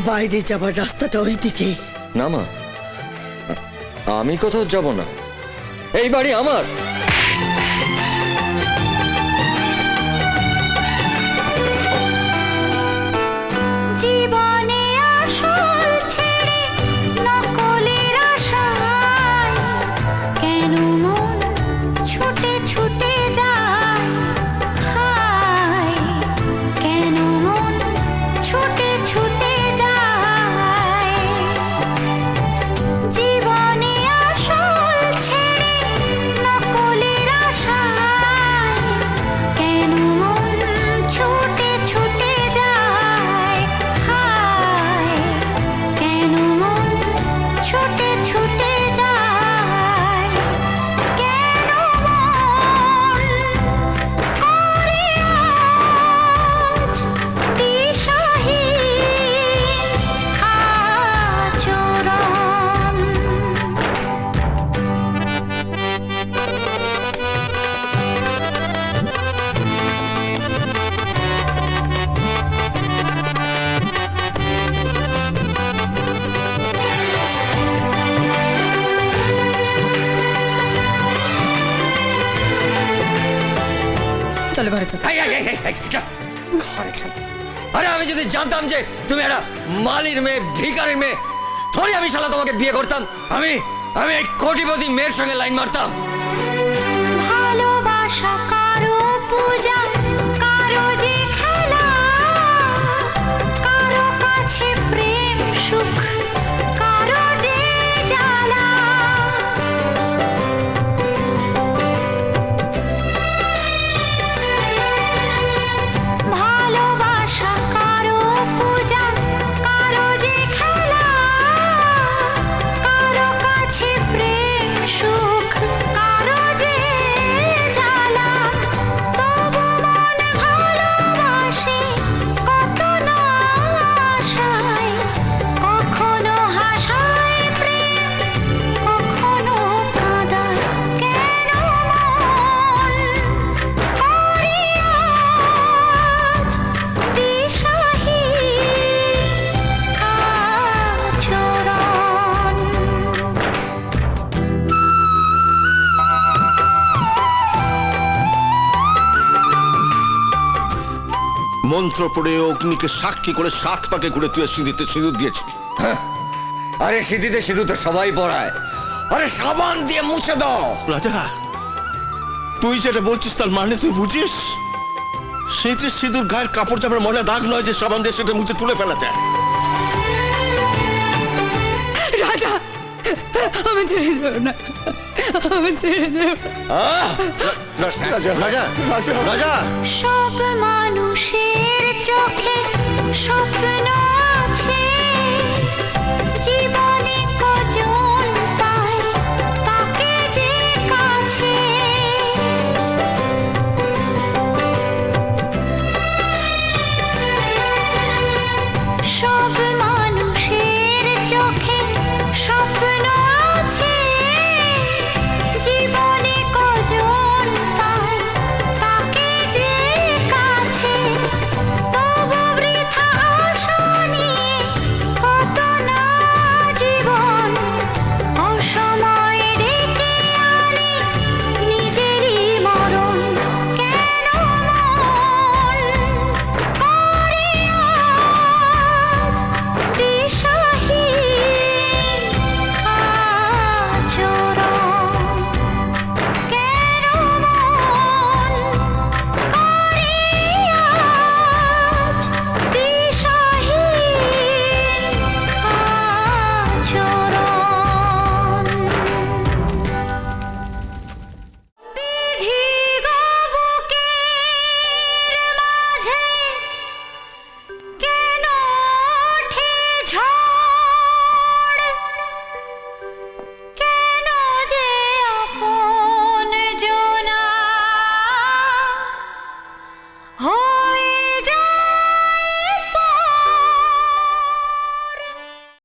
বাইরে যাবার রাস্তাটা ওইদিকে। না মা, আমি কোথাও যাব না, এই বাড়ি আমার। জীবনে আসল ছেড়ে নকলের আশায় কেন মন ছুটে ছুটে যায়, হায় কেন মন ছুটে ছুটে যায়। জীবনে আসল ছেড়ে নকলের আশায় কেন মন ছুটে ছুটে যায়, হায় কেন মন ছুটে ছুটে যায়। কেন মন করে আজ দিশাহীন আচরণ। চলো ঘরে চলো। আরে আমি যদি জানতাম যে তুমি একটা মালির মেয়ে, ভিখারির মেয়ে, থরি আমি শালা তোমাকে বিয়ে করতাম। আমি আমি এই কোটিপতি মেয়ের সঙ্গে লাইন মারতাম। ভালোবাসা কারো পূজা, কারো যে খেলা, কারো কাছে প্রেম সুখ, কারো যে জ্বালা। ভালোবাসা কারো পূজা, কারো যে খেলা, কারো কাছে প্রেম সুখ, কারো যে জ্বালা। তবু মন ভালোবাসে কত না আশায়, কখনো হাসায় প্রেম, কখনো কাঁদায়। কেন মন করে আজ দিশাহীন আচরণ। মন্ত্র পড়ে অগ্নিকে সাক্ষী করে 7 পাকে ঘুরে তুই সিঁদুরতে সিঁদুর দিয়েছিলি। আরে সিঁথিতে সিঁদুর তো সবাই পড়ায়, আরে সাবান দিয়ে মুছে দাও। রাজা, তুই যেটা বলছিস তার মানে তুই বুঝিস? সেটি সিঁদুর গায়ের কাপড় চাপড় ময়লা দাগ নয় যে সাবান দিয়ে সেটা মুছে তুলে ফেলা যায়। রাজা, আমি ছেড়ে দেবো না, আমি ছেড়ে দেবো না। রাজা রাজা রাজা সব মানুষের চোখে স্বপ্ন